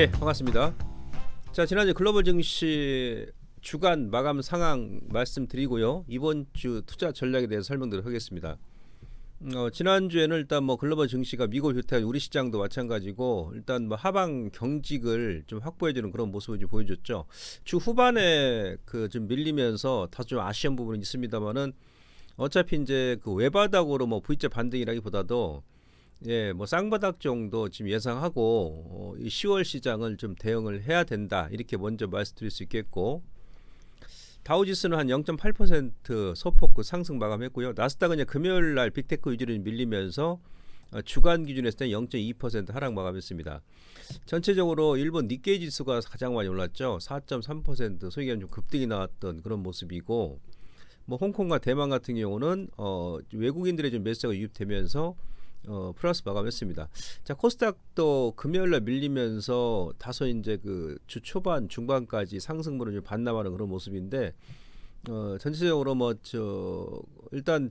예, 반갑습니다. 자, 지난주 글로벌 증시 주간 마감 상황 말씀드리고요. 이번 주 투자 전략에 대해서 설명드리도록 하겠습니다. 지난주에는 일단 뭐 글로벌 증시가 미국 비롯해 우리 시장도 마찬가지고 일단 뭐 하방 경직을 좀 확보해주는 그런 모습을 좀 보여줬죠. 주 후반에 그 좀 밀리면서 다소 좀 아쉬운 부분은 있습니다만은 어차피 이제 그 외바닥으로 뭐 V자 반등이라기보다도 예, 뭐 쌍바닥 정도 지금 예상하고 이 10월 시장을 좀 대응을 해야 된다. 이렇게 먼저 말씀드릴 수 있겠고 다우지수는 한 0.8% 소폭 그 상승 마감했고요. 나스닥은 이제 금요일 날 빅테크 위주로 밀리면서 주간 기준에서 0.2% 하락 마감했습니다. 전체적으로 일본 니케이 지수가 가장 많이 올랐죠. 4.3% 소위 말하면 좀 급등이 나왔던 그런 모습이고 뭐 홍콩과 대만 같은 경우는 외국인들의 좀 매수가 유입되면서 플러스 마감했습니다. 자, 코스닥도 금요일날 밀리면서 다소 이제 그 주 초반 중반까지 상승분을 좀 반납하는 그런 모습인데 전체적으로 뭐 일단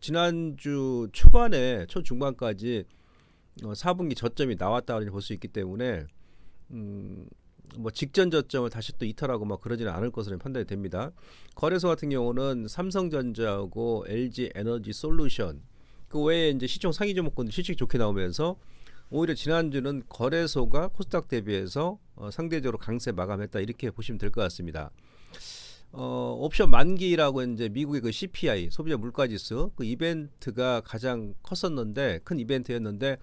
지난주 초반에 초중반까지 4분기 저점이 나왔다고 볼 수 있기 때문에 뭐 직전 저점을 다시 또 이탈하고 막 그러지는 않을 것으로 판단이 됩니다. 거래소 같은 경우는 삼성전자하고 LG 에너지 솔루션 그 외에 이제 시총 상위 종목군들 실적 좋게 나오면서 오히려 지난주는 거래소가 코스닥 대비해서 상대적으로 강세 마감했다 이렇게 보시면 될 것 같습니다. 옵션 만기라고 이제 미국의 그 CPI 소비자 물가지수 그 이벤트가 가장 컸었는데 큰 이벤트였는데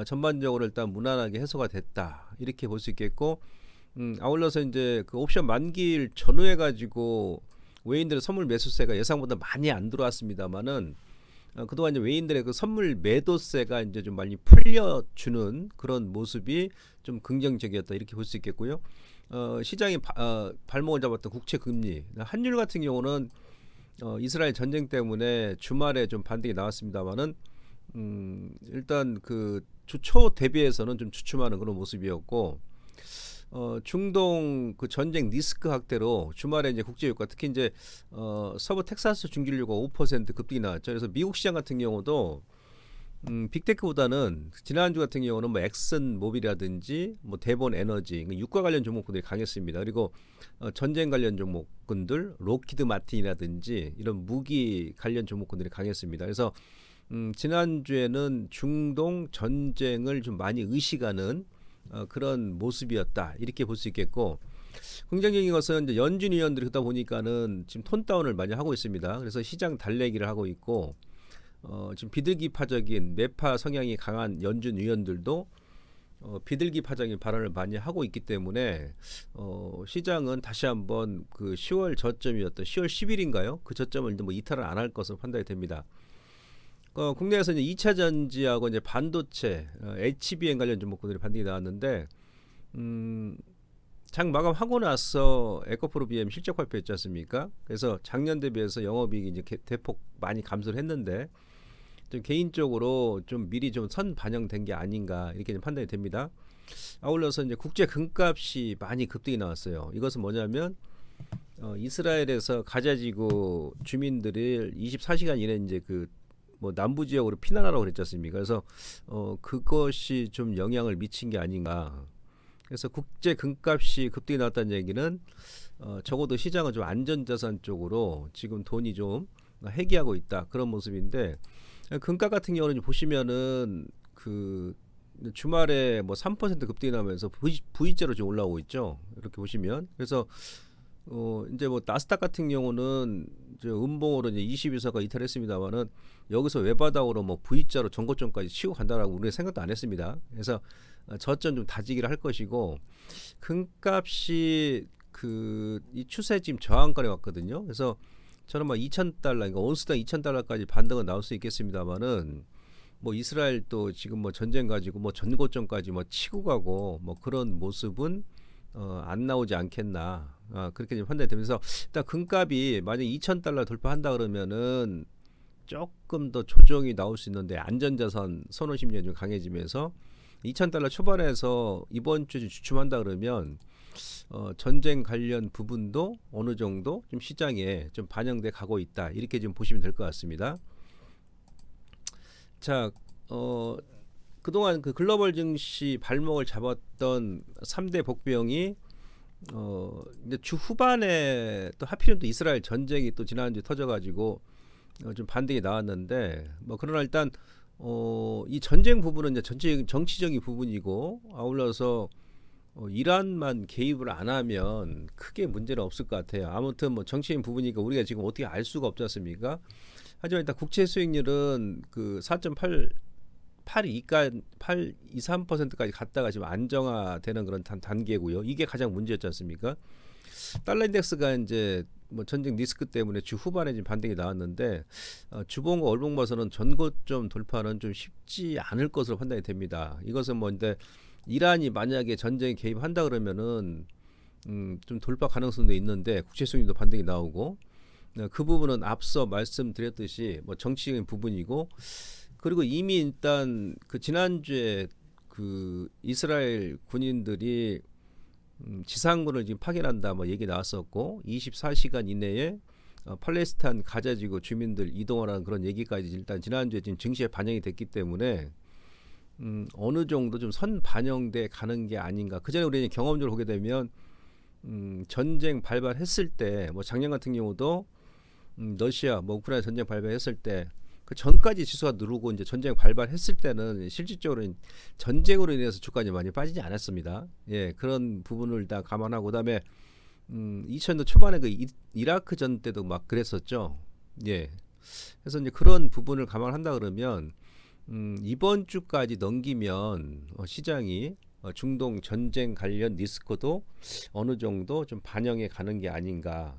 전반적으로 일단 무난하게 해소가 됐다 이렇게 볼 수 있겠고 아울러서 이제 그 옵션 만기일 전후해 가지고 외인들의 선물 매수세가 예상보다 많이 안 들어왔습니다만은 그동안 이제 외인들의 그 선물 매도세가 이제 좀 많이 풀려주는 그런 모습이 좀 긍정적이었다 이렇게 볼 수 있겠고요. 시장이 발목을 잡았던 국채 금리, 환율 같은 경우는 이스라엘 전쟁 때문에 주말에 좀 반등이 나왔습니다만은 일단 그 주초 대비해서는 좀 주춤하는 그런 모습이었고. 중동 그 전쟁 리스크 확대로 주말에 이제 국제유가 특히 이제 서부 텍사스 중진유가 5% 급등이 나왔죠. 그래서 미국 시장 같은 경우도 빅테크보다는 지난주 같은 경우는 뭐 엑슨 모빌이라든지 뭐 대본 에너지 유가 관련 종목들이 강했습니다. 그리고 전쟁 관련 종목군들 로키드 마틴이라든지 이런 무기 관련 종목군들이 강했습니다. 그래서 지난주에는 중동 전쟁을 좀 많이 의식하는 그런 모습이었다 이렇게 볼 수 있겠고 긍정적인 것은 이제 연준 위원들이 그러다 보니까는 지금 톤 다운을 많이 하고 있습니다. 그래서 시장 달래기를 하고 있고 지금 비둘기파적인 매파 성향이 강한 연준 위원들도 비둘기파적인 발언을 많이 하고 있기 때문에 시장은 다시 한번 그 10월 저점이었던 10월 10일인가요? 그 저점을 뭐 이탈을 안 할 것으로 판단이 됩니다. 국내에서 이제 2차 전지하고 이제 반도체, HBM 관련 종목들이 반등이 나왔는데, 장 마감하고 나서 에코프로 BM 실적 발표했지 않습니까? 그래서 작년 대비해서 영업이익이 이제 대폭 많이 감소를 했는데, 좀 개인적으로 좀 미리 좀 선 반영된 게 아닌가 이렇게 좀 판단이 됩니다. 아울러서 이제 국제 금값이 많이 급등이 나왔어요. 이것은 뭐냐면 이스라엘에서 가자지구 주민들을 24시간 이내 이제 그 뭐 남부 지역으로 피난하라고 그랬지 않습니까? 그래서 그것이 좀 영향을 미친 게 아닌가. 그래서 국제 금값이 급등이 나왔다는 얘기는 적어도 시장은 좀 안전자산 쪽으로 지금 돈이 좀 해기하고 있다 그런 모습인데 금값 같은 경우는 보시면은 그 주말에 뭐 3% 급등이 나면서 V자로 지금 올라오고 있죠. 이렇게 보시면 그래서 이제 뭐 나스닥 같은 경우는 이제 음봉으로 이제 22서가 이탈했습니다만은 여기서 외바닥으로 뭐 V자로 전고점까지 치고 간다라고 우리가 생각도 안 했습니다. 그래서 저점 좀 다지기를 할 것이고 금값이 그 이 추세 지금 저항권에 왔거든요. 그래서 저는 뭐 2,000달러, 그러니까 온스당 2,000달러까지 반등은 나올 수 있겠습니다만은 뭐 이스라엘 또 지금 뭐 전쟁 가지고 뭐 전고점까지 뭐 치고 가고 뭐 그런 모습은 안 나오지 않겠나 그렇게 좀 판단이 되면서 일단 금값이 만약 2,000달러 돌파한다 그러면은 조금 더 조정이 나올 수 있는데 안전자산 선호 심리가 좀 강해지면서 2,000달러 초반에서 이번 주 주춤한다 그러면 전쟁 관련 부분도 어느 정도 좀 시장에 좀 반영돼 가고 있다 이렇게 좀 보시면 될 것 같습니다. 자, 그동안 그 글로벌 증시 발목을 잡았던 3대 복병이 이제 주 후반에 또 하필이면 또 이스라엘 전쟁이 또 지난주에 터져가지고 좀 반등이 나왔는데 뭐 그러나 일단 이 전쟁 부분은 이제 전체 정치적인 부분이고 아울러서 이란만 개입을 안 하면 크게 문제는 없을 것 같아요. 아무튼 뭐 정치인 부분이니까 우리가 지금 어떻게 알 수가 없지 않습니까? 하지만 일단 국채 수익률은 그 4.82까지 갔다가 지금 안정화되는 그런 단계고요. 이게 가장 문제였지 않습니까? 달러 인덱스가 이제 뭐 전쟁 리스크 때문에 주 후반에 지금 반등이 나왔는데 주봉과 월봉 봐서는 전고점 돌파는 좀 쉽지 않을 것으로 판단이 됩니다. 이것은 뭐 근데 이란이 만약에 전쟁에 개입한다 그러면은 좀 돌파 가능성도 있는데 국채 수익률도 반등이 나오고 그 부분은 앞서 말씀드렸듯이 뭐 정치적인 부분이고 그리고 이미 일단 그 지난주에 그 이스라엘 군인들이 지상군을 지금 파견한다 뭐 얘기 나왔었고 24시간 이내에 팔레스타인 가자지구 주민들 이동하라는 그런 얘기까지 일단 지난주에 지금 증시에 반영이 됐기 때문에 어느 정도 좀 선 반영돼 가는 게 아닌가. 그전에 우리 경험적으로 보게 되면 전쟁 발발했을 때 뭐 작년 같은 경우도 러시아 뭐 우크라이나 전쟁 발발했을 때 그 전까지 지수가 누르고 이제 전쟁 발발했을 때는 실질적으로 전쟁으로 인해서 주가가 많이 빠지지 않았습니다. 예, 그런 부분을 다 감안하고 그다음에 2000년도 초반에 그 이라크 전 때도 막 그랬었죠. 예. 그래서 이제 그런 부분을 감안한다 그러면 이번 주까지 넘기면 시장이 중동 전쟁 관련 리스크도 어느 정도 좀 반영해 가는 게 아닌가.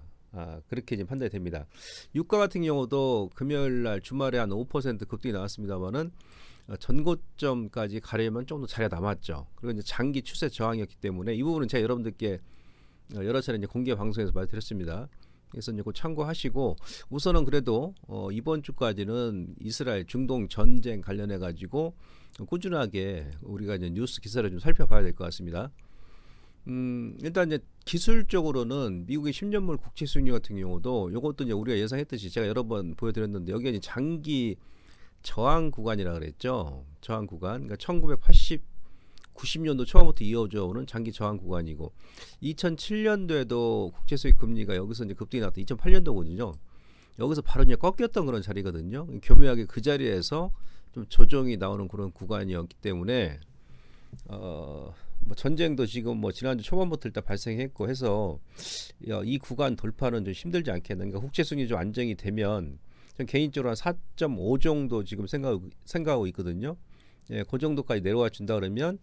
그렇게 지금 판단이 됩니다. 유가 같은 경우도 금요일 날 주말에 한 5% 급등이 나왔습니다만은 전고점까지 가려면 좀 더 자리가 남았죠. 그리고 이제 장기 추세 저항이었기 때문에 이 부분은 제가 여러분들께 여러 차례 이제 공개 방송에서 말드렸습니다. 그래서 이제 꼭 참고하시고 우선은 그래도 이번 주까지는 이스라엘 중동 전쟁 관련해 가지고 꾸준하게 우리가 이제 뉴스 기사를 좀 살펴봐야 될 것 같습니다. 일단 이제 기술적으로는 미국의 10년물 국채 수익률 같은 경우도 이것도 이제 우리가 예상했듯이 제가 여러 번 보여드렸는데 여기가 이제 장기 저항 구간이라 그랬죠. 저항 구간. 그러니까 90년도 초반부터 이어져 오는 장기 저항 구간이고 2007년도에도 국채 수익 금리가 여기서 이제 급등이 나왔다. 2008년도거든요. 여기서 바로 이제 꺾였던 그런 자리거든요. 교묘하게 그 자리에서 좀 조정이 나오는 그런 구간이었기 때문에 뭐 전쟁도 지금 뭐 지난주 초반부터 일단 발생했고 해서 이 구간 돌파는 좀 힘들지 않겠나. 그러니까 국채 수익이 좀 안정이 되면 전 개인적으로 한 4.5 정도 지금 생각하고 있거든요. 예, 그 정도까지 내려와 준다 그러면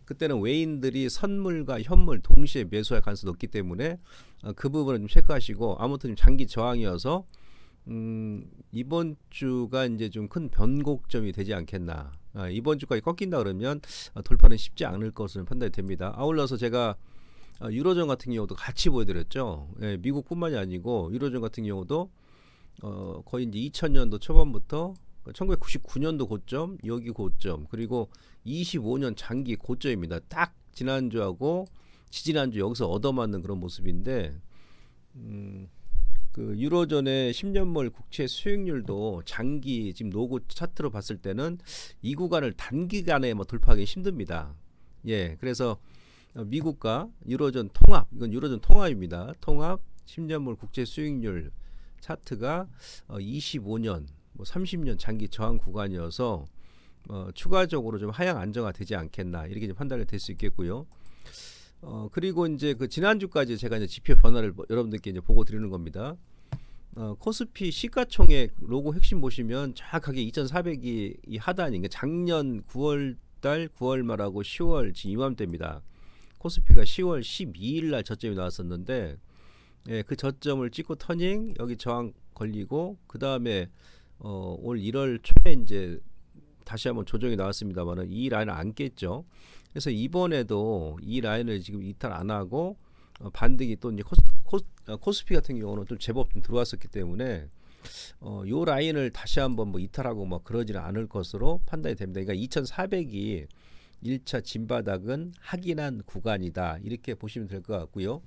그때는 외인들이 선물과 현물 동시에 매수할 가능성이 높기 때문에 그 부분을 좀 체크하시고 아무튼 좀 장기 저항이어서 이번 주가 이제 좀 큰 변곡점이 되지 않겠나. 이번 주까지 꺾인다 그러면 돌파는 쉽지 않을 것으로 판단이 됩니다. 아울러서 제가 유로존 같은 경우도 같이 보여드렸죠. 예, 미국뿐만이 아니고 유로존 같은 경우도 거의 이제 2000년도 초반부터 1999년도 고점, 여기 고점, 그리고 25년 장기 고점입니다. 딱 지난주하고 지지난주 여기서 얻어맞는 그런 모습인데 그 유로존의 10년물 국채 수익률도 장기 지금 노고 차트로 봤을 때는 이 구간을 단기간에 뭐 돌파하기 힘듭니다. 예, 그래서 미국과 유로존 통합, 이건 유로존 통합입니다. 통합 10년물 국채 수익률 차트가 25년, 뭐 30년 장기 저항 구간이어서 추가적으로 좀 하향 안정화되지 않겠나 이렇게 좀 판단이 될 수 있겠고요. 그리고 이제 그 지난주까지 제가 이제 지표 변화를 여러분들께 이제 보고 드리는 겁니다. 코스피 시가총액 로고 핵심 보시면 정확하게 2,400이 이 하단이 그러니까 작년 9월 달 9월 말하고 10월 지금 이맘때입니다. 코스피가 10월 12일 날 저점이 나왔었는데 예, 그 저점을 찍고 터닝 여기 저항 걸리고 그 다음에 올 1월 초에 이제 다시 한번 조정이 나왔습니다만은 이 라인을 안 깼죠. 그래서 이번에도 이 라인을 지금 이탈 안 하고 반등이 또 이제 코스피 같은 경우는 좀 제법 좀 들어왔었기 때문에 요 라인을 다시 한번 뭐 이탈하고 뭐 그러지는 않을 것으로 판단이 됩니다. 그러니까 2,400이 1차 진바닥은 확인한 구간이다 이렇게 보시면 될 것 같고요.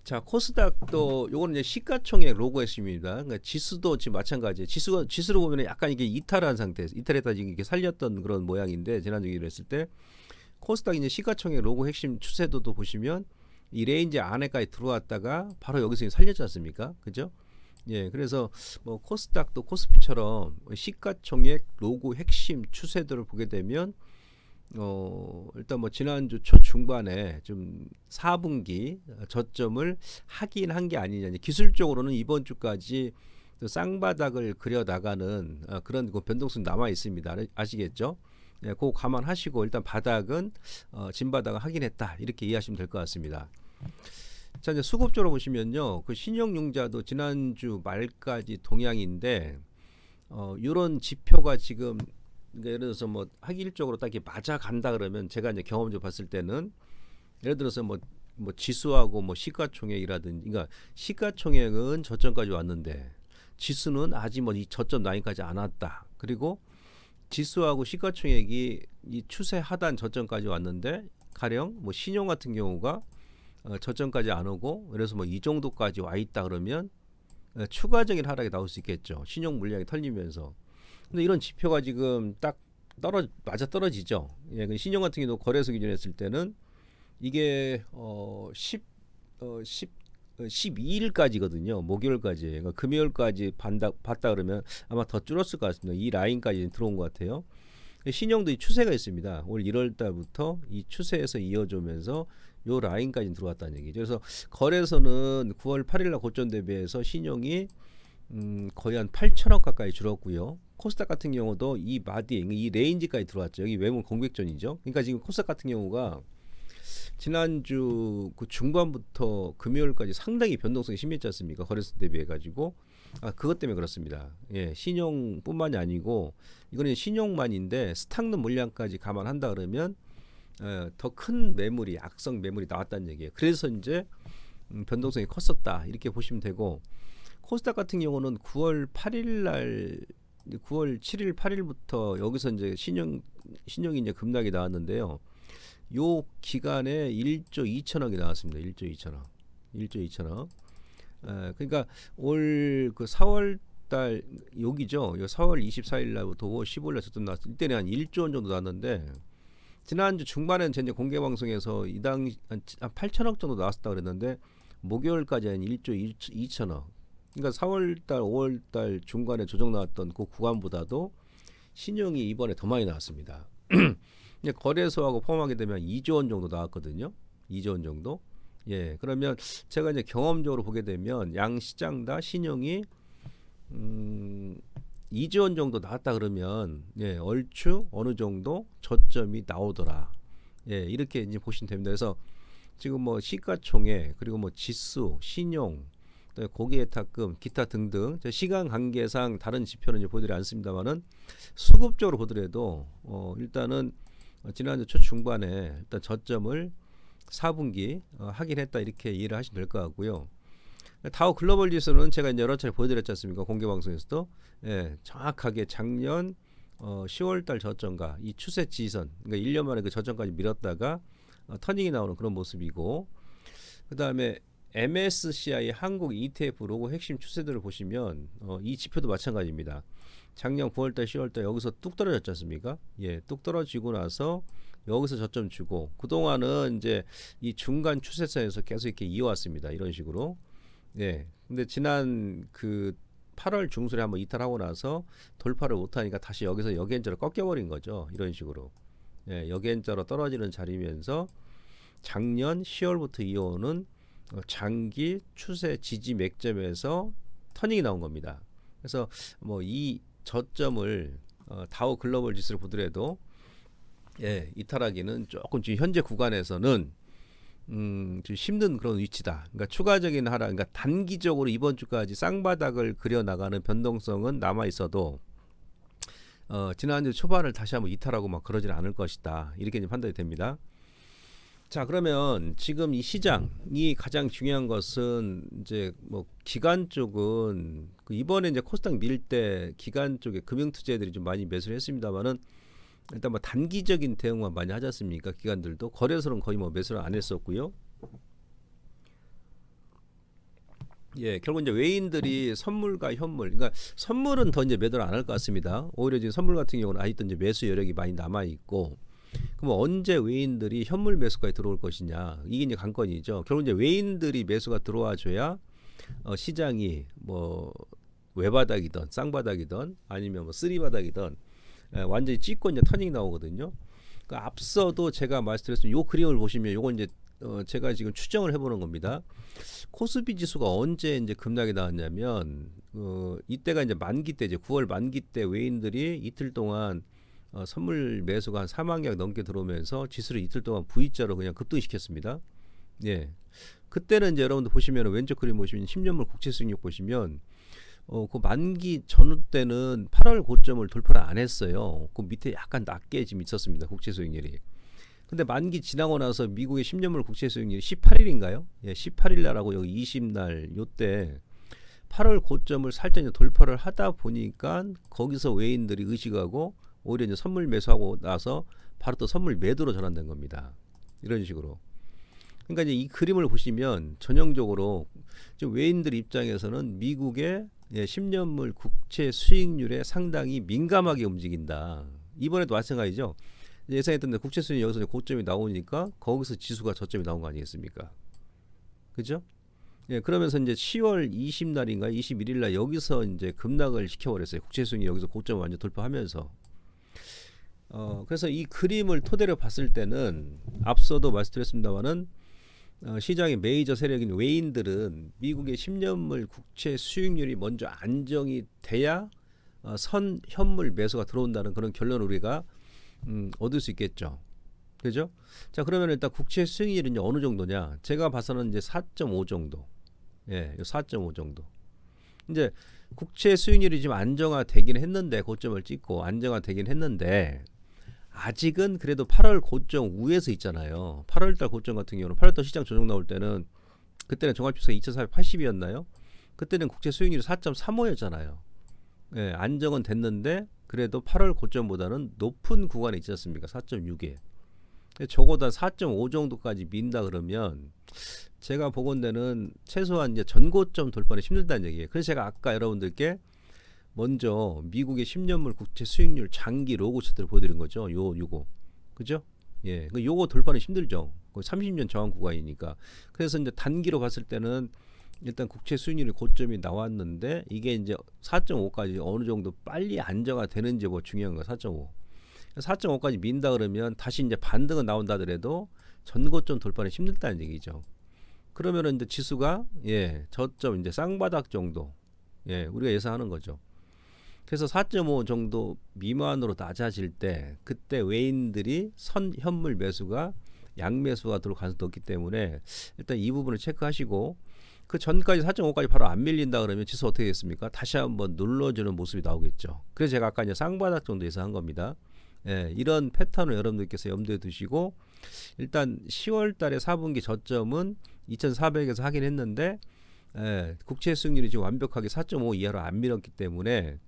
자, 코스닥도 요거는 이제 시가총액 로고 핵심입니다. 그러니까 지수도 지금 마찬가지예요. 지수로 보면 약간 이게 이탈한 상태에서 이탈했다 지금 이렇게 살렸던 그런 모양인데 지난주 기로 했을 때 코스닥 이제 시가총액 로고 핵심 추세도도 보시면 이 레인지 안에까지 들어왔다가 바로 여기서 살렸지 않습니까? 그죠? 예, 그래서 뭐 코스닥도 코스피처럼 시가총액 로고 핵심 추세들을 보게 되면 일단 뭐 지난주 초 중반에 좀 4분기 저점을 하긴 한 게 아니냐. 기술적으로는 이번 주까지 쌍바닥을 그려 나가는 그런 그 변동성이 남아 있습니다. 아시겠죠? 예, 그거 감안하시고 일단 바닥은 진바닥을 확인했다 이렇게 이해하시면 될 것 같습니다. 자, 이제 수급적으로 보시면요, 그 신용융자도 지난주 말까지 동향인데 이런 지표가 지금 그러니까 예를 들어서 뭐 학일적으로 딱 이렇게 맞아 간다 그러면 제가 이제 경험적으로 봤을 때는 예를 들어서 뭐 지수하고 뭐 시가총액이라든지 그러니까 시가총액은 저점까지 왔는데 지수는 아직 뭐 이 저점 라인까지 안 왔다. 그리고 지수하고 시가총액이 이 추세 하단 저점까지 왔는데 가령 뭐 신용 같은 경우가 저점까지 안 오고 그래서 뭐 이 정도까지 와 있다 그러면 추가적인 하락이 나올 수 있겠죠. 신용 물량이 털리면서. 근데 이런 지표가 지금 딱 맞아 떨어지죠. 예, 그 신용 같은 경우도 거래소 기준에 했을 때는 이게 12일까지거든요. 목요일까지. 그러니까 금요일까지 봤다 그러면 아마 더 줄었을 것 같습니다. 이 라인까지 들어온 것 같아요. 신용도 이 추세가 있습니다. 올 1월 달부터 이 추세에서 이어지면서 요 라인까지 들어왔다는 얘기죠. 그래서 거래소는 9월 8일 날 고점 대비해서 신용이 거의 한 8천억 가까이 줄었고요. 코스닥 같은 경우도 이 마디, 이 레인지까지 들어왔죠. 여기 외모 공백존이죠. 그러니까 지금 코스닥 같은 경우가 지난주 그 중반부터 금요일까지 상당히 변동성이 심했지 않습니까? 거래소 대비해 가지고 그것 때문에 그렇습니다. 예, 신용뿐만이 아니고 이거는 신용만인데 스탁는 물량까지 감안한다 그러면 더 큰 매물이 악성 매물이 나왔다는 얘기예요. 그래서 이제 변동성이 컸었다 이렇게 보시면 되고 코스닥 같은 경우는 9월 8일 날 9월 7일 8일부터 여기서 이제 신용이 이제 급락이 나왔는데요. 요 기간에 1조 2천억이 나왔습니다. 1조 2천억. 1조 2천억. 그러니까 올 그 4월 달 여기죠. 요 4월 24일 날부터 5월 15일 날 저점 나왔을 때는 한 1조 원 정도 나왔는데 지난주 중반에는 제 공개 방송에서 이당 한 8천억 정도 나왔었다고 그랬는데 목요일까지 한 1조 2천억. 그러니까 4월달, 5월달 중간에 조정 나왔던 그 구간보다도 신용이 이번에 더 많이 나왔습니다. 거래소하고 포함하게 되면 2조 원 정도 나왔거든요. 2조 원 정도. 예, 그러면 제가 이제 경험적으로 보게 되면 양 시장 다 신용이 2조 원 정도 나왔다 그러면 예, 얼추 어느 정도 저점이 나오더라. 예, 이렇게 이제 보시면 됩니다. 그래서 지금 뭐 시가총액 그리고 뭐 지수, 신용 고기예탁금, 기타 등등 시간 관계상 다른 지표는 이제 보여드리지 않습니다만은 수급적으로 보더라도 일단은 지난주 초중반에 일단 저점을 4분기 확인했다 이렇게 이해를 하시면 될 것 같고요. 다우 글로벌 지수는 제가 이제 여러 차례 보여드렸지 않습니까? 공개 방송에서도 예, 정확하게 작년 10월달 저점과 이 추세 지선, 그러니까 1년 만에 그 저점까지 밀었다가 터닝이 나오는 그런 모습이고, 그 다음에 MSCI 한국 ETF 로고 핵심 추세들을 보시면 이 지표도 마찬가지입니다. 작년 9월달, 10월달 여기서 뚝 떨어졌지 않습니까? 예, 뚝 떨어지고 나서 여기서 저점 주고 그동안은 이제 이 중간 추세선에서 계속 이렇게 이어왔습니다. 이런 식으로. 예. 근데 지난 그 8월 중순에 한번 이탈하고 나서 돌파를 못하니까 다시 여기서 역행자로 꺾여버린 거죠. 이런 식으로. 예, 역행자로 떨어지는 자리면서 작년 10월부터 이어오는 장기 추세 지지 맥점에서 터닝이 나온 겁니다. 그래서 뭐 이 저점을 다우 글로벌 지수를 보더라도 예, 이탈하기는 조금 지금 현재 구간에서는 좀 힘든 그런 위치다. 그러니까 추가적인 하락, 그러니까 단기적으로 이번 주까지 쌍바닥을 그려 나가는 변동성은 남아 있어도 지난주 초반을 다시 한번 이탈하고 막 그러지는 않을 것이다. 이렇게 판단이 됩니다. 자, 그러면 지금 이 시장이 가장 중요한 것은 이제 뭐 기관 쪽은 그 이번에 이제 코스닥 밀 때 기관 쪽에 금융 투자들이 좀 많이 매수를 했습니다만은 일단 뭐 단기적인 대응만 많이 하지 않습니까? 기관들도 거래소는 거의 뭐 매수를 안 했었고요. 예, 결국 이제 외인들이 선물과 현물, 그러니까 선물은 더 이제 매도를 안 할 것 같습니다. 오히려 지금 선물 같은 경우는 아직도 이제 매수 여력이 많이 남아 있고, 그럼 언제 외인들이 현물 매수까지 들어올 것이냐, 이게 이제 관건이죠. 결국 이제 외인들이 매수가 들어와줘야 시장이 뭐 외바닥이든 쌍바닥이든 아니면 뭐 쓰리바닥이든 완전히 찍고 이제 터닝 나오거든요. 그 앞서도 제가 말씀드렸던 요 그림을 보시면 요건 이제 제가 지금 추정을 해보는 겁니다. 코스피 지수가 언제 이제 급락이 나왔냐면 이때가 이제 만기 때죠. 9월 만기 때 외인들이 이틀 동안 선물 매수가 한 4만 개 넘게 들어오면서 지수를 이틀 동안 V자로 그냥 급등시켰습니다. 예. 그때는 이제 여러분들 보시면 왼쪽 그림 보시면 10년물 국채 수익률 보시면 그 만기 전후 때는 8월 고점을 돌파를 안 했어요. 그 밑에 약간 낮게 지금 있었습니다. 국채 수익률이. 근데 만기 지나고 나서 미국의 10년물 국채 수익률이 18일인가요? 예, 18일 날하고 여기 20날 요때 8월 고점을 살짝 이제 돌파를 하다 보니까 거기서 외인들이 의식하고 오히려 이제 선물 매수하고 나서 바로 또 선물 매도로 전환된 겁니다. 이런 식으로. 그러니까 이제 이 그림을 보시면 전형적으로 외인들 입장에서는 미국의 10년물 국채 수익률에 상당히 민감하게 움직인다. 이번에도 마찬가지죠. 예상했던 국채 수익률 여기서 고점이 나오니까 거기서 지수가 저점이 나온 거 아니겠습니까? 그죠? 예, 그러면서 이제 10월 20날인가 21일날 여기서 이제 급락을 시켜버렸어요. 국채 수익률 여기서 고점을 완전 돌파하면서. 그래서 이 그림을 토대로 봤을 때는 앞서도 말씀드렸습니다만은 시장의 메이저 세력인 외인들은 미국의 10년물 국채 수익률이 먼저 안정이 돼야 선 현물 매수가 들어온다는 그런 결론을 우리가 얻을 수 있겠죠. 그죠? 자, 그러면 일단 국채 수익률이 이제 어느 정도냐? 제가 봐서는 이제 4.5 정도. 예, 4.5 정도. 이제 국채 수익률이 지금 안정화되긴 했는데 고점을 찍고 안정화되긴 했는데 아직은 그래도 8월 고점 위에서 있잖아요. 8월달 고점 같은 경우는 8월달 시장 조정 나올 때는 그때는 종합지수가 2,480이었나요? 그때는 국채 수익률이 4.35였잖아요. 예, 안정은 됐는데 그래도 8월 고점보다는 높은 구간에 있지 않습니까? 4.6에. 적어도 4.5 정도까지 민다 그러면 제가 보건대는 최소한 이제 전고점 돌파는 힘들다는 얘기예요. 그래서 제가 아까 여러분들께 먼저 미국의 10년물 국채 수익률 장기 로고 차트를 보여드린 거죠. 요거 그죠? 예, 요거 돌파는 힘들죠. 30년 저항 구간이니까. 그래서 이제 단기로 봤을 때는 일단 국채 수익률이 고점이 나왔는데 이게 이제 4.5까지 어느 정도 빨리 안정화 되는지 뭐 중요한 거 4.5. 4.5까지 민다 그러면 다시 이제 반등은 나온다 하더라도 전고점 돌파는 힘들다는 얘기죠. 그러면은 이제 지수가 저점 이제 쌍바닥 정도 우리가 예상하는 거죠. 그래서 4.5 정도 미만으로 낮아질 때 그때 외인들이 선 현물 매수가 양매수가 들어올 가능성이 높기 때문에 일단 이 부분을 체크하시고 그 전까지 4.5까지 바로 안 밀린다 그러면 지수 어떻게 됐습니까? 다시 한번 눌러주는 모습이 나오겠죠. 그래서 제가 아까 이제 쌍바닥 정도 예상한 겁니다. 이런 패턴을 여러분들께서 염두에 두시고 일단 10월 달에 4분기 저점은 2,400에서 하긴 했는데 국채 수익률이 지금 완벽하게 4.5 이하로 안 밀었기 때문에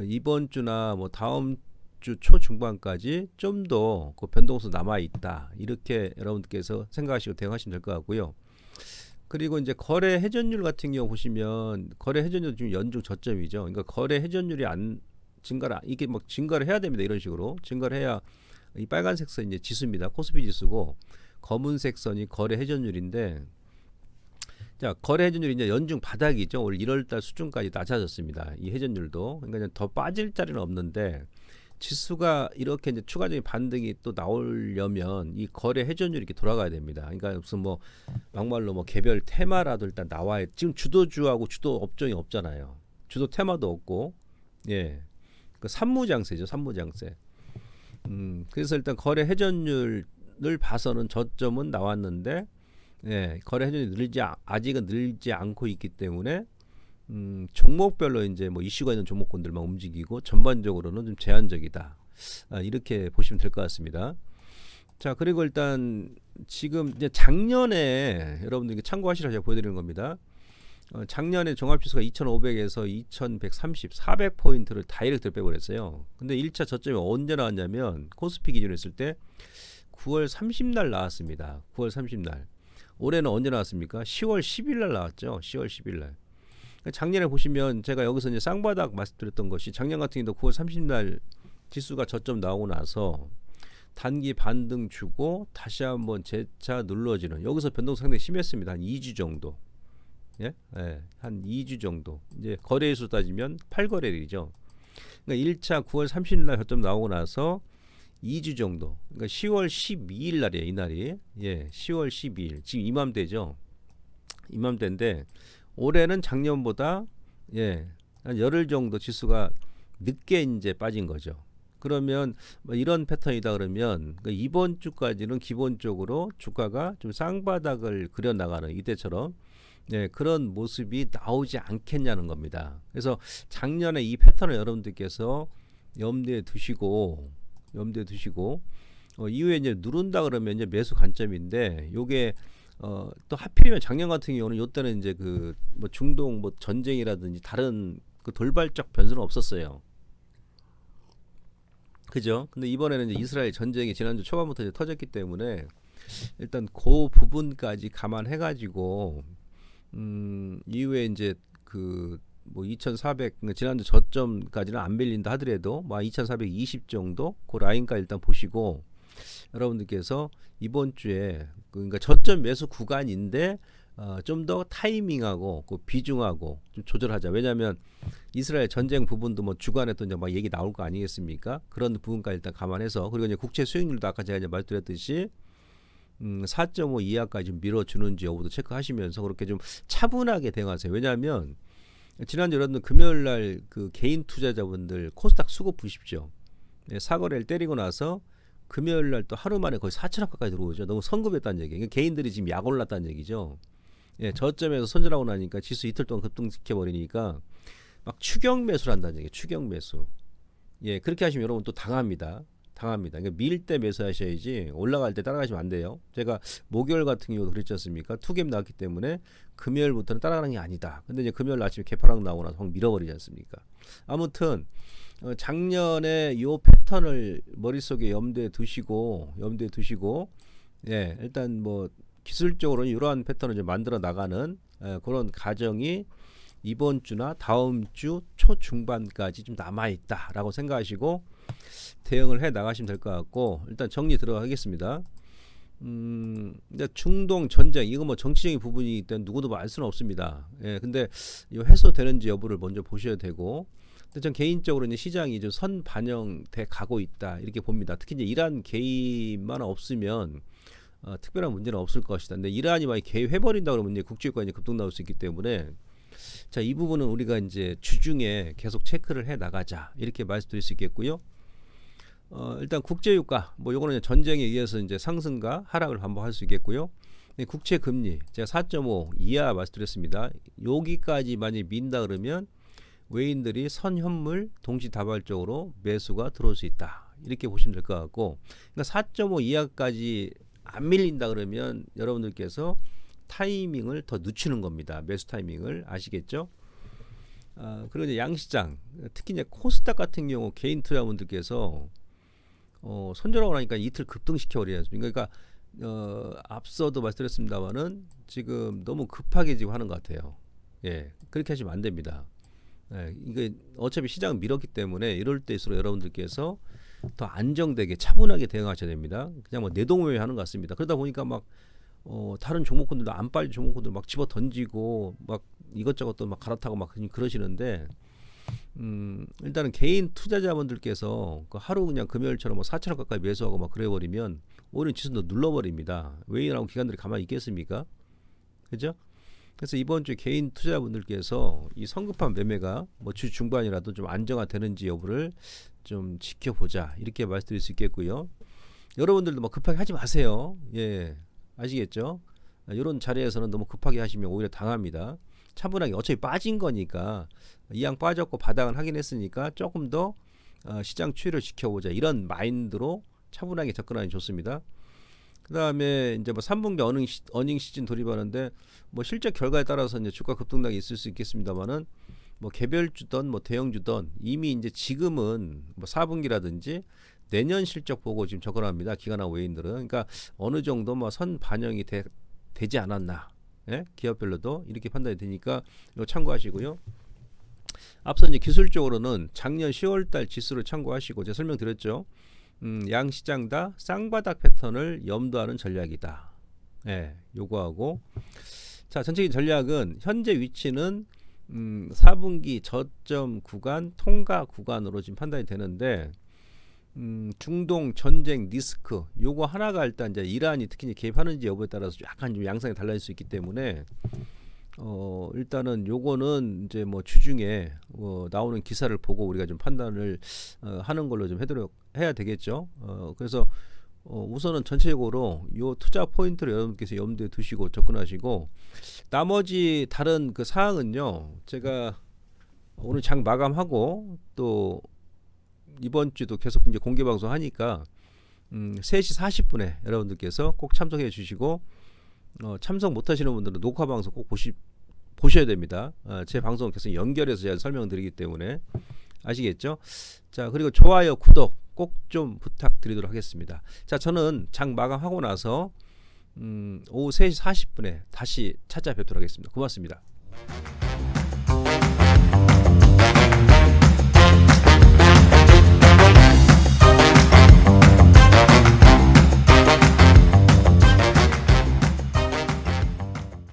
이번 주나 뭐 다음 주 초중반까지 좀 더 그 변동수 남아 있다 이렇게 여러분들께서 생각하시고 대응하시면 될 것 같고요. 그리고 이제 거래 회전율 같은 경우 보시면 거래 회전율 지금 연중 저점이죠. 그러니까 거래 회전율이 안 증가를 이게 막 증가를 해야 됩니다. 이런 식으로 증가를 해야 이 빨간색 선 이제 지수입니다. 코스피 지수고 검은색 선이 거래 회전율인데 자, 거래 회전율이 이제 연중 바닥이죠. 올 1월달 수준까지 낮아졌습니다. 이 회전율도 그러니까 더 빠질 자리는 없는데 지수가 이렇게 이제 추가적인 반등이 또 나오려면 이 거래 회전율이 이렇게 돌아가야 됩니다. 그러니까 무슨 뭐 막말로 뭐 개별 테마라도 일단 나와야 지금 주도주하고 주도 업종이 없잖아요. 주도 테마도 없고 그 산무장세죠. 산무장세. 그래서 일단 거래 회전율을 봐서는 저점은 나왔는데 거래 회전율이 아직은 늘지 않고 있기 때문에 종목별로 이제 뭐 이슈가 있는 종목군들만 움직이고 전반적으로는 좀 제한적이다. 이렇게 보시면 될 것 같습니다. 자, 그리고 일단 지금 이제 작년에 여러분들께 참고하시라 제가 보여드리는 겁니다. 작년에 종합지수가 2,500에서 2,130, 400포인트를 다이렉트로 빼버렸어요. 근데 1차 저점이 언제 나왔냐면 코스피 기준으로 했을 때 9월 30날 나왔습니다. 9월 30날. 올해는 언제 나왔습니까? 10월 10일 날 나왔죠. 10월 10일 날. 작년에 보시면 제가 여기서 이제 쌍바닥 말씀드렸던 것이 작년 같은 경우도 9월 30일 날 지수가 저점 나오고 나서 단기 반등 주고 다시 한번 재차 눌러지는, 여기서 변동 상당히 심했습니다. 한 2주 정도. 예? 예, 한 2주 정도. 이제 거래일수 따지면 8거래일이죠. 그러니까 1차 9월 30일 날 저점 나오고 나서 2주 정도. 그러니까 10월 12일 날이에요, 이 날이. 예, 10월 12일. 지금 이맘때죠. 이맘때인데 올해는 작년보다 한 열흘 정도 지수가 늦게 이제 빠진 거죠. 그러면 뭐 이런 패턴이다 그러면 이번 주까지는 기본적으로 주가가 좀 쌍바닥을 그려 나가는 이때처럼 그런 모습이 나오지 않겠냐는 겁니다. 그래서 작년에 이 패턴을 여러분들께서 염두에 두시고 이후에 이제 누른다 그러면 이제 매수 관점인데, 요게 또 하필이면 작년 같은 경우는 요때는 이제 그 뭐 중동 뭐 전쟁이라든지 다른 그 돌발적 변수는 없었어요. 그죠? 근데 이번에는 이제 이스라엘 전쟁이 지난주 초반부터 이제 터졌기 때문에 일단 그 부분까지 감안해가지고 이후에 이제 그 뭐 2,400 지난주 저점까지는 안 밀린다 하더라도 뭐 2,420 정도 그 라인까지 일단 보시고, 여러분들께서 이번 주에 그러니까 저점 매수 구간인데 좀 더 타이밍하고 그 비중하고 좀 조절하자. 왜냐하면 이스라엘 전쟁 부분도 뭐 주간에 또 이제 막 얘기 나올 거 아니겠습니까? 그런 부분까지 일단 감안해서, 그리고 이제 국채 수익률도 아까 제가 이제 말드렸듯이 4.5 이하까지 좀 밀어주는지 여부도 체크하시면서 그렇게 좀 차분하게 대응하세요. 왜냐하면 지난주 여러분들 금요일 날 그 개인 투자자분들 코스닥 수급 보십시오. 사거래를 때리고 나서 금요일 날 또 하루 만에 거의 4천억 가까이 들어오죠. 너무 성급했다는 얘기예요. 개인들이 지금 약 올랐다는 얘기죠. 저점에서 손절하고 나니까 지수 이틀 동안 급등시켜 버리니까 막 추격 매수를 한다는 얘기예요. 추격 매수. 그렇게 하시면 여러분 또 당합니다. 그러니까 밀 때 매수하셔야지 올라갈 때 따라가시면 안 돼요. 제가 목요일 같은 경우도 그랬지 않습니까? 투갭 나왔기 때문에 금요일부터는 따라가는 게 아니다. 근데 이제 금요일 아침에 개파락 나오고 나서 확 밀어버리지 않습니까? 아무튼 작년에 요 패턴을 머릿속에 염두에 두시고 일단 뭐 기술적으로는 이러한 패턴을 좀 만들어 나가는 그런 과정이 이번 주나 다음 주 초중반까지 좀 남아 있다라고 생각하시고 대응을 해 나가시면 될 것 같고, 일단 정리 들어가겠습니다. 근데 중동 전쟁 이거 뭐 정치적인 부분이기 때문에 누구도 뭐 알 수는 없습니다. 근데 이 해소되는지 여부를 먼저 보셔야 되고, 근데 전 개인적으로 이제 시장이 좀 선 반영돼 가고 있다 이렇게 봅니다. 특히 이제 이란 개입만 없으면 특별한 문제는 없을 것이다. 근데 이란이 만약 개입해버린다 그러면 이제 국제유가 이제 급등 나올 수 있기 때문에 자, 이 부분은 우리가 이제 주중에 계속 체크를 해 나가자 이렇게 말씀드릴 수 있겠고요. 일단 국제유가 뭐 요거는 전쟁에 의해서 이제 상승과 하락을 반복할 수 있겠고요. 국채 금리 제가 4.5 이하 말씀드렸습니다. 여기까지 많이 민다 그러면 외인들이 선현물 동시다발적으로 매수가 들어올 수 있다 이렇게 보시면 될 것 같고, 그러니까 4.5 이하까지 안 밀린다 그러면 여러분들께서 타이밍을 더 늦추는 겁니다. 매수 타이밍을 아시겠죠? 그리고 이제 양시장 특히 이제 코스닥 같은 경우 개인 투자분들께서 손절하고 나니까 이틀 급등시켜 버리지 않습니까? 그러니까 앞서도 말씀드렸습니다만은 지금 너무 급하게 지금 하는 것 같아요. 그렇게 하시면 안 됩니다. 이게 어차피 시장은 밀었기 때문에 이럴 때일수록 여러분들께서 더 안정되게 차분하게 대응하셔야 됩니다. 그냥 뭐 내동매매 하는 것 같습니다. 그러다 보니까 막 다른 종목군들도 안 빨리 종목군들 막 집어 던지고 막 이것저것 또 막 갈아타고 막 그러시는데, 일단은 개인 투자자분들께서 그 하루 그냥 금요일처럼 뭐 4천원 가까이 매수하고 막 그래버리면 오히려 지수도 눌러버립니다. 외인하고 기관들이 가만히 있겠습니까? 그죠? 그래서 이번 주 개인 투자자분들께서 이 성급한 매매가 뭐 주 중반이라도 좀 안정화되는지 여부를 좀 지켜보자 이렇게 말씀드릴 수 있겠고요. 여러분들도 뭐 급하게 하지 마세요. 아시겠죠? 이런 자리에서는 너무 급하게 하시면 오히려 당합니다. 차분하게 어차피 빠진 거니까 이왕 빠졌고 바닥은 하긴 했으니까 조금 더 시장 추이를 지켜보자 이런 마인드로 차분하게 접근하는 게 좋습니다. 그 다음에 이제 뭐 3분기 어닝 시즌 돌입하는데 뭐 실제 결과에 따라서 이제 주가 급등락이 있을 수 있겠습니다만은 뭐 개별주든 뭐 대형주든 이미 이제 지금은 뭐 4분기라든지 내년 실적 보고 지금 접근합니다. 기관하고 외인들은. 그러니까 어느 정도 뭐 선 반영이 되지 않았나. 예? 기업별로도 이렇게 판단이 되니까 이거 참고하시고요. 앞서 이제 기술적으로는 작년 10월달 지수를 참고하시고 제가 설명드렸죠. 양시장 다 쌍바닥 패턴을 염두하는 전략이다. 예, 요거하고 자 전체적인 전략은 현재 위치는 4분기 저점 구간 통과 구간으로 지금 판단이 되는데 중동 전쟁 리스크 요거 하나가 일단 이제 이란이 특히 개입하는지 여부에 따라서 약간 좀 양상이 달라질 수 있기 때문에 일단은 요거는 이제 뭐 주중에 나오는 기사를 보고 우리가 좀 판단을 하는 걸로 좀 해야 되겠죠. 그래서 우선은 전체적으로 요 투자 포인트를 여러분께서 염두에 두시고 접근하시고 나머지 다른 그 사항은요. 제가 오늘 장 마감하고 또 이번 주도 계속 이제 공개 방송 하니까 3시 40분에 여러분들께서 꼭 참석해 주시고 참석 못 하시는 분들은 녹화 방송 꼭 보셔야 됩니다. 제 방송 계속 연결해서 제가 설명드리기 때문에 아시겠죠? 자, 그리고 좋아요, 구독 꼭 좀 부탁드리도록 하겠습니다. 자, 저는 장 마감하고 나서 오후 3시 40분에 다시 찾아뵙도록 하겠습니다. 고맙습니다.